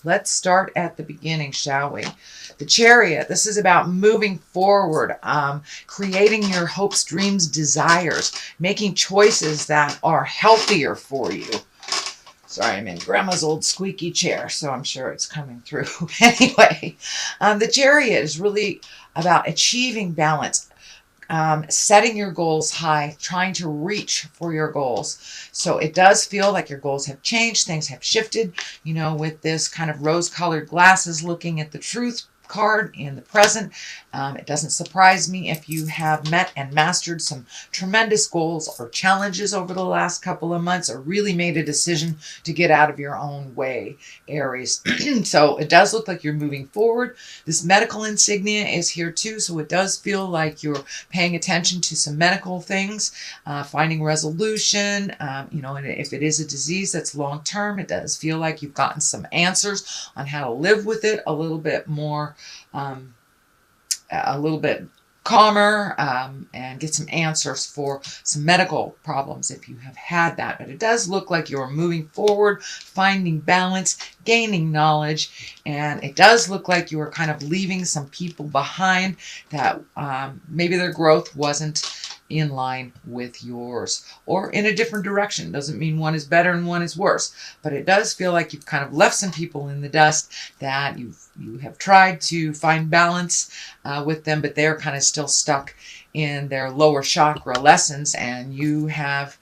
Let's start at the beginning, shall we? The Chariot, this is about moving forward, creating your hopes, dreams, desires, making choices that are healthier for you. Sorry, I'm in Grandma's old squeaky chair, so I'm sure it's coming through. Anyway, the Chariot is really about achieving balance, setting your goals high, trying to reach for your goals. So it does feel like your goals have changed, things have shifted, with this kind of rose-colored glasses looking at the truth card in the present. It doesn't surprise me if you have met and mastered some tremendous goals or challenges over the last couple of months, or really made a decision to get out of your own way, Aries. So it does look like you're moving forward. This medical insignia is here too, so it does feel like you're paying attention to some medical things, finding resolution. And if it is a disease that's long term, it does feel like you've gotten some answers on how to live with it a little bit more, a little bit calmer, and get some answers for some medical problems if you have had that. But it does look like you're moving forward, finding balance, gaining knowledge, and it does look like you are kind of leaving some people behind that maybe their growth wasn't in line with yours, or in a different direction. Doesn't mean one is better and one is worse, but it does feel like you've kind of left some people in the dust that you have tried to find balance with them, but they're kind of still stuck in their lower chakra lessons, and you have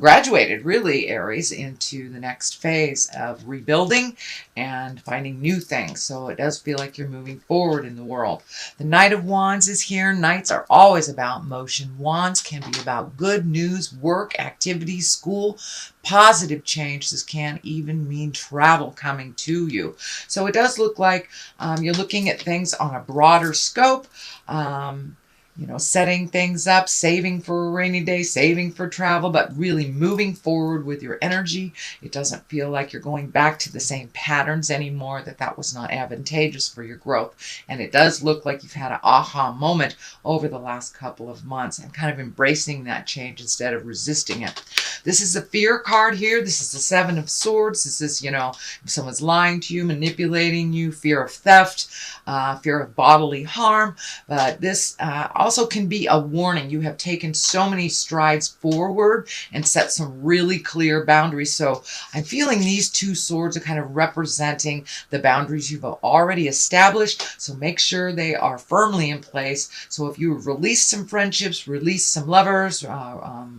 graduated, really, Aries, into the next phase of rebuilding and finding new things. So it does feel like you're moving forward in the world. The Knight of Wands is here. Knights are always about motion. Wands can be about good news, work, activities, school, positive change. This can even mean travel coming to you. So it does look like you're looking at things on a broader scope. Setting things up, saving for a rainy day, saving for travel, but really moving forward with your energy. It doesn't feel like you're going back to the same patterns anymore, that was not advantageous for your growth. And it does look like you've had an aha moment over the last couple of months and kind of embracing that change instead of resisting it. This is a fear card here. This is the Seven of Swords. This is, if someone's lying to you, manipulating you, fear of theft, fear of bodily harm. But this also can be a warning. You have taken so many strides forward and set some really clear boundaries. So I'm feeling these two swords are kind of representing the boundaries you've already established. So make sure they are firmly in place. So if you've released some friendships, released some lovers,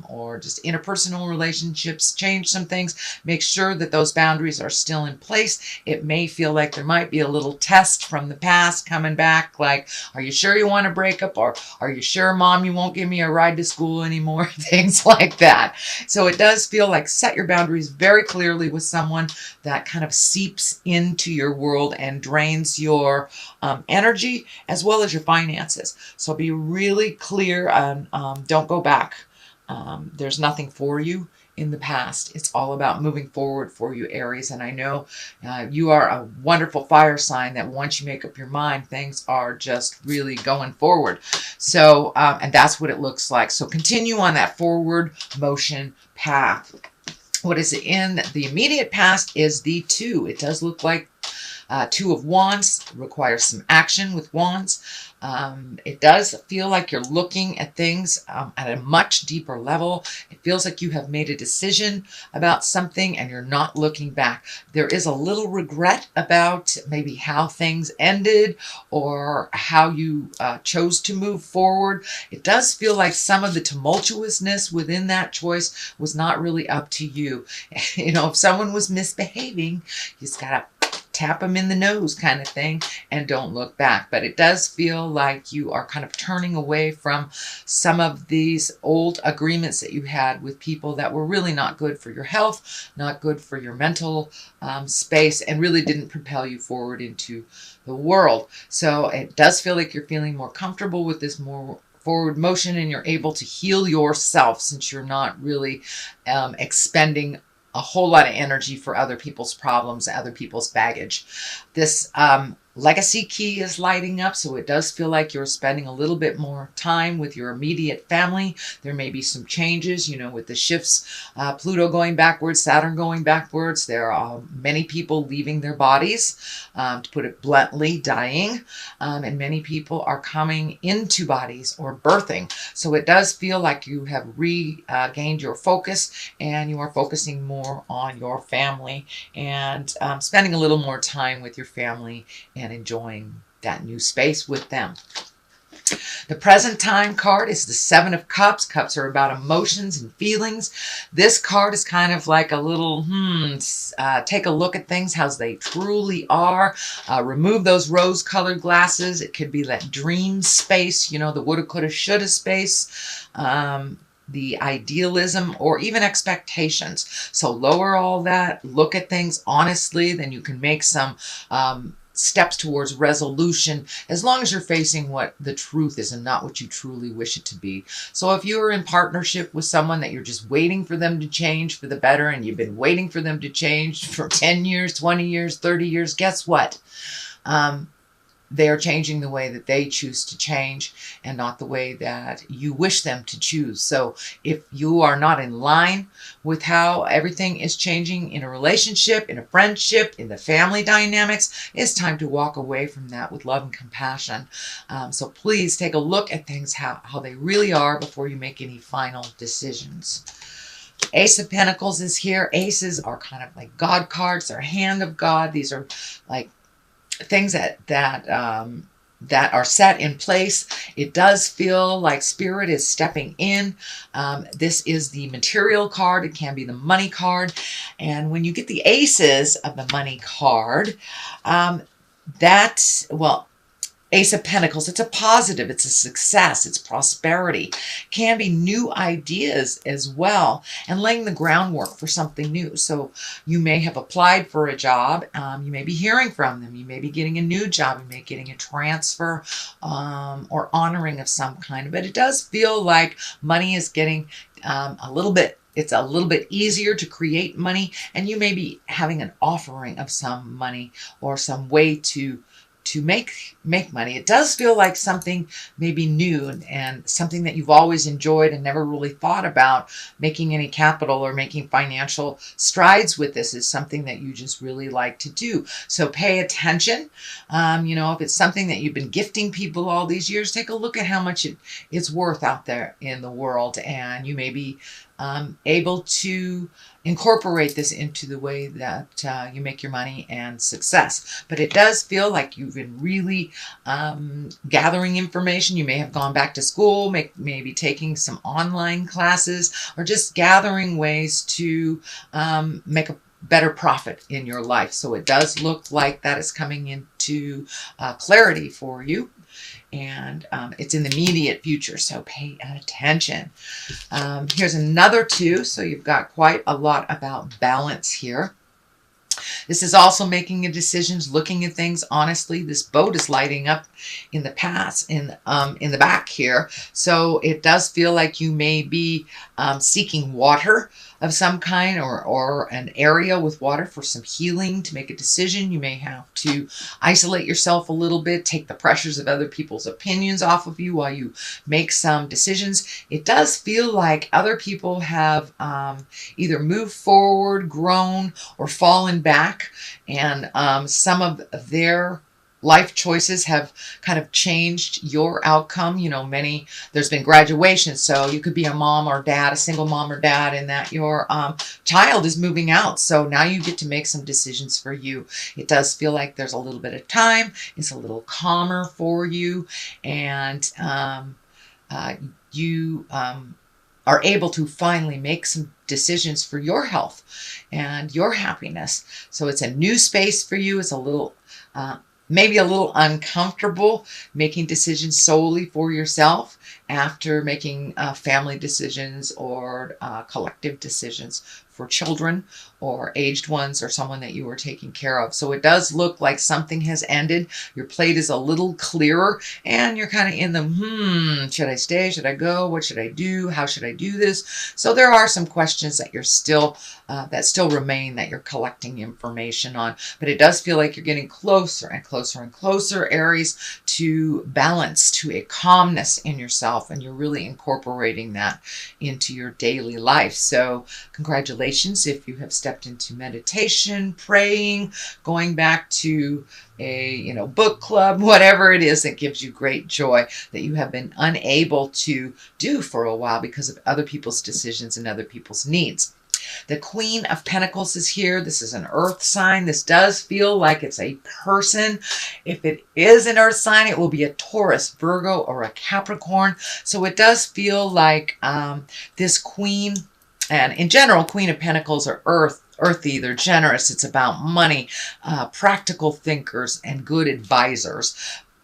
or just interpersonal relationships, change some things, make sure that those boundaries are still in place. It may feel like there might be a little test from the past coming back, like, are you sure you want to break up? Or are you sure, Mom, you won't give me a ride to school anymore? Things like that. So it does feel like set your boundaries very clearly with someone that kind of seeps into your world and drains your energy as well as your finances. So be really clear and don't go back. There's nothing for you in the past. It's all about moving forward for you, Aries. And I know you are a wonderful fire sign that once you make up your mind, things are just really going forward. So, and that's what it looks like. So continue on that forward motion path. What is in the immediate past is the Two. It does look like Two of Wands requires some action with Wands. It does feel like you're looking at things at a much deeper level. It feels like you have made a decision about something and you're not looking back. There is a little regret about maybe how things ended or how you chose to move forward. It does feel like some of the tumultuousness within that choice was not really up to you. If someone was misbehaving, you just gotta tap them in the nose kind of thing and don't look back. But it does feel like you are kind of turning away from some of these old agreements that you had with people that were really not good for your health, not good for your mental space, and really didn't propel you forward into the world. So it does feel like you're feeling more comfortable with this more forward motion, and you're able to heal yourself since you're not really expending a whole lot of energy for other people's problems, other people's baggage. This Legacy key is lighting up, so it does feel like you're spending a little bit more time with your immediate family. There may be some changes, with the shifts, Pluto going backwards, Saturn going backwards. There are many people leaving their bodies, to put it bluntly, dying, and many people are coming into bodies or birthing. So it does feel like you have regained your focus, and you are focusing more on your family, and spending a little more time with your family and enjoying that new space with them. The present time card is the Seven of Cups. Cups are about emotions and feelings. This card is kind of like a little, take a look at things, how they truly are. Remove those rose-colored glasses. It could be that dream space, the woulda, coulda, shoulda space. The idealism or even expectations. So lower all that, look at things honestly, then you can make some steps towards resolution, as long as you're facing what the truth is and not what you truly wish it to be. So if you're in partnership with someone that you're just waiting for them to change for the better, and you've been waiting for them to change for 10 years, 20 years, 30 years, guess what? They are changing the way that they choose to change, and not the way that you wish them to choose. So if you are not in line with how everything is changing in a relationship, in a friendship, in the family dynamics, it's time to walk away from that with love and compassion. So please take a look at things, how they really are, before you make any final decisions. Ace of Pentacles is here. Aces are kind of like God cards. They're hand of God. These are like things that are set in place. It does feel like Spirit is stepping in. This is the material card. It can be the money card. And when you get the aces of the money card, Ace of Pentacles, it's a positive, it's a success, it's prosperity. Can be new ideas as well, and laying the groundwork for something new. So you may have applied for a job, you may be hearing from them, you may be getting a new job, you may be getting a transfer, or honoring of some kind. But it does feel like money is getting it's a little bit easier to create money, and you may be having an offering of some money or some way to make money. It does feel like something maybe new, and something that you've always enjoyed and never really thought about making any capital or making financial strides with. This is something that you just really like to do. So pay attention. If it's something that you've been gifting people all these years, take a look at how much it's worth out there in the world, and you may be able to incorporate this into the way that you make your money and success. But it does feel like you've been really gathering information. You may have gone back to school, maybe taking some online classes, or just gathering ways to make a better profit in your life. So it does look like that is coming into clarity for you. And it's in the immediate future, so pay attention. Here's another two, so you've got quite a lot about balance here. This is also making decisions, looking at things honestly. This boat is lighting up in the past, in the back here. So it does feel like you may be seeking water of some kind, or an area with water for some healing. To make a decision, you may have to isolate yourself a little bit, take the pressures of other people's opinions off of you while you make some decisions. It does feel like other people have either moved forward, grown, or fallen back, and some of their life choices have kind of changed your outcome. There's been graduation, so you could be a mom or dad, a single mom or dad, and that your child is moving out. So now you get to make some decisions for you. It does feel like there's a little bit of time. It's a little calmer for you, and you are able to finally make some decisions for your health and your happiness. So it's a new space for you. It's a little maybe a little uncomfortable making decisions solely for yourself, after making family decisions or collective decisions for children or aged ones or someone that you were taking care of. So it does look like something has ended. Your plate is a little clearer and you're kind of in the, should I stay? Should I go? What should I do? How should I do this? So there are some questions that you're still, that still remain, that you're collecting information on. But it does feel like you're getting closer and closer and closer, Aries, to balance, to a calmness in yourself. And you're really incorporating that into your daily life. So congratulations if you have stepped into meditation, praying, going back to a book club, whatever it is that gives you great joy that you have been unable to do for a while because of other people's decisions and other people's needs. The Queen of Pentacles is here. This is an earth sign. This does feel like it's a person. If it is an earth sign, it will be a Taurus, Virgo, or a Capricorn. So it does feel like this queen, and in general, Queen of Pentacles are earthy, they're generous, it's about money, practical thinkers, and good advisors.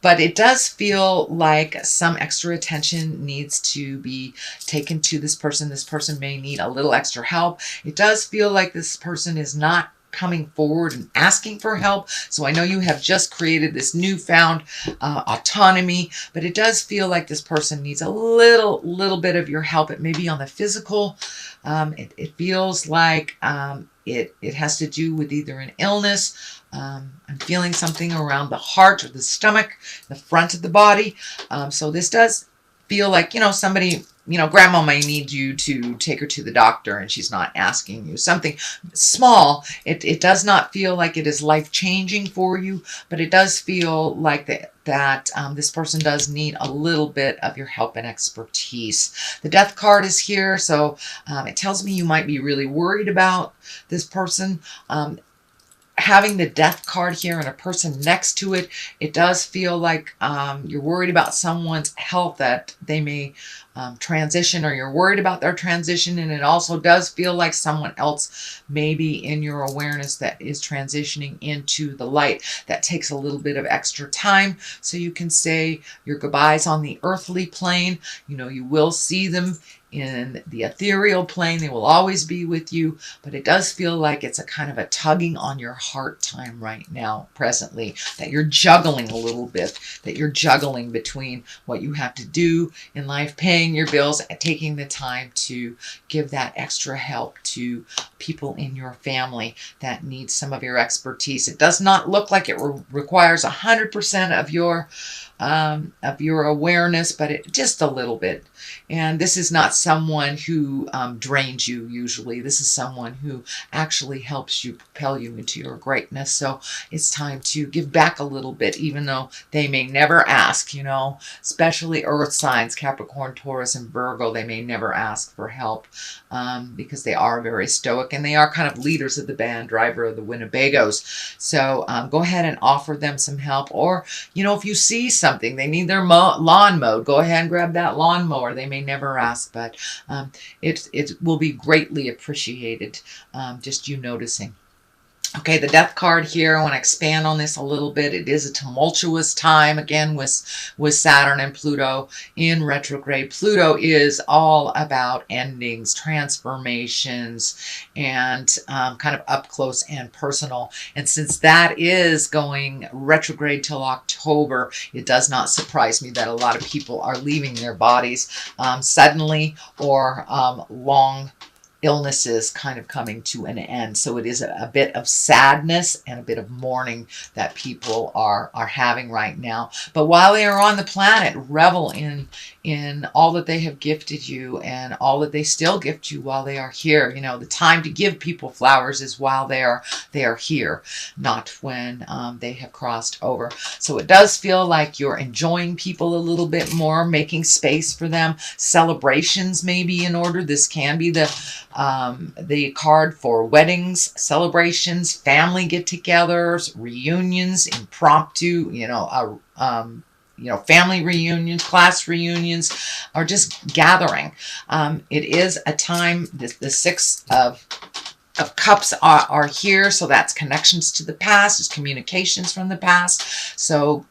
But it does feel like some extra attention needs to be taken to this person. This person may need a little extra help. It does feel like this person is not coming forward and asking for help. So I know you have just created this newfound autonomy, but it does feel like this person needs a little bit of your help. It may be on the physical. It feels like it has to do with either an illness. I'm feeling something around the heart or the stomach, the front of the body. So this does feel like, somebody, grandma may need you to take her to the doctor and she's not asking you. Something small. It does not feel like it is life-changing for you, but it does feel like that this person does need a little bit of your help and expertise. The Death card is here, so it tells me you might be really worried about this person. Having the Death card here and a person next to it, it does feel like you're worried about someone's health, that they may transition, or you're worried about their transition. And it also does feel like someone else may be in your awareness that is transitioning into the light. That takes a little bit of extra time. So you can say your goodbyes on the earthly plane. You will see them in the ethereal plane. They will always be with you, but it does feel like it's a kind of a tugging on your heart time right now, presently, that you're juggling a little bit, that you're juggling between what you have to do in life, paying your bills, and taking the time to give that extra help to people in your family that need some of your expertise. It does not look like it requires 100% of your awareness, but it just a little bit. And this is not someone who drains you usually. This is someone who actually helps you propel you into your greatness. So it's time to give back a little bit, even though they may never ask, especially earth signs, Capricorn, Taurus, and Virgo. They may never ask for help because they are very stoic and they are kind of leaders of the band, driver of the Winnebagos. So go ahead and offer them some help. Or, if you see something, they need their lawn mowed, go ahead and grab that lawnmower. They may never ask, but it will be greatly appreciated, just you noticing. Okay, the Death card here, I want to expand on this a little bit. It is a tumultuous time, again, with Saturn and Pluto in retrograde. Pluto is all about endings, transformations, and kind of up close and personal. And since that is going retrograde till October, it does not surprise me that a lot of people are leaving their bodies suddenly, or long illnesses kind of coming to an end. So it is a bit of sadness and a bit of mourning that people are having right now. But while they are on the planet, revel in all that they have gifted you and all that they still gift you while they are here. The time to give people flowers is while they are here, not when they have crossed over. So it does feel like you're enjoying people a little bit more, making space for them. Celebrations may be in order. This can be the card for weddings, celebrations, family get-togethers, reunions, impromptu, family reunions, class reunions, or just gathering. It is a time, the Six of of Cups are here, so that's connections to the past, it's communications from the past. So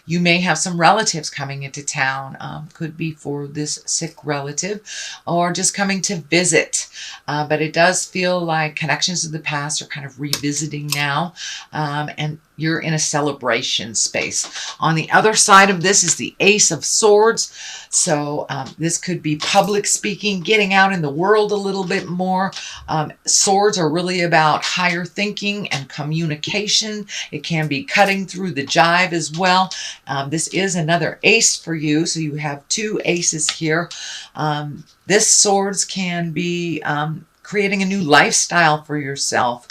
you may have some relatives coming into town, could be for this sick relative, or just coming to visit. But it does feel like connections to the past are kind of revisiting now, and you're in a celebration space. On the other side of this is the Ace of Swords. So this could be public speaking, getting out in the world a little bit more. Swords are really about higher thinking and communication. It can be cutting through the jive as well. This is another ace for you, so you have two aces here. This swords can be creating a new lifestyle for yourself.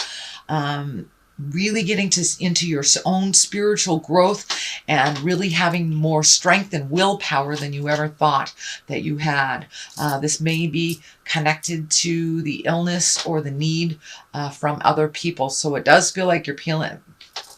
Really getting into your own spiritual growth and really having more strength and willpower than you ever thought that you had. This may be connected to the illness or the need from other people. So it does feel like you're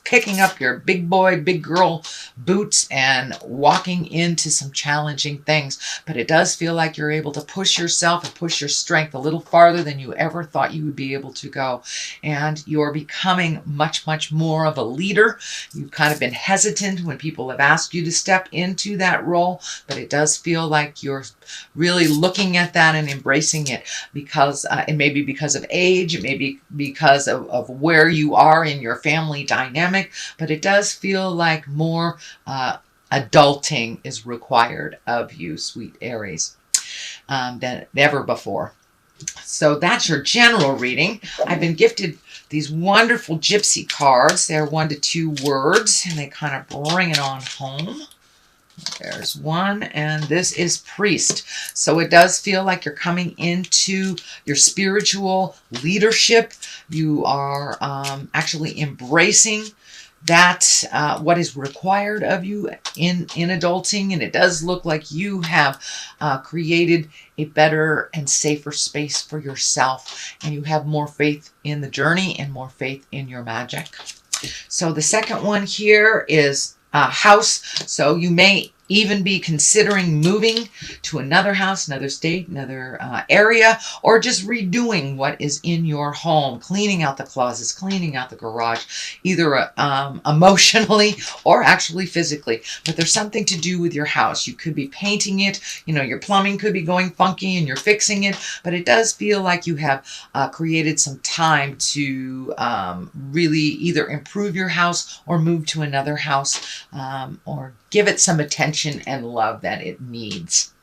picking up your big boy, big girl boots and walking into some challenging things. But it does feel like you're able to push yourself and push your strength a little farther than you ever thought you would be able to go. And you're becoming much, much more of a leader. You've kind of been hesitant when people have asked you to step into that role, but it does feel like you're really looking at that and embracing it, because it may be because of age, it may be because of where you are in your family dynamic, but it does feel like more adulting is required of you, sweet Aries, than ever before. So that's your general reading. I've been gifted these wonderful gypsy cards. They're 1 to 2 words, and they kind of bring it on home. There's one, and this is Priest. So it does feel like you're coming into your spiritual leadership. You are actually embracing that what is required of you in adulting, and it does look like you have created a better and safer space for yourself, and you have more faith in the journey and more faith in your magic. So the second one here is house. So you may even be considering moving to another house, another state, another area, or just redoing what is in your home, cleaning out the closets, cleaning out the garage, either emotionally or actually physically. But there's something to do with your house. You could be painting it, you know, your plumbing could be going funky and you're fixing it, but it does feel like you have created some time to really either improve your house or move to another house, or give it some attention and love that it needs.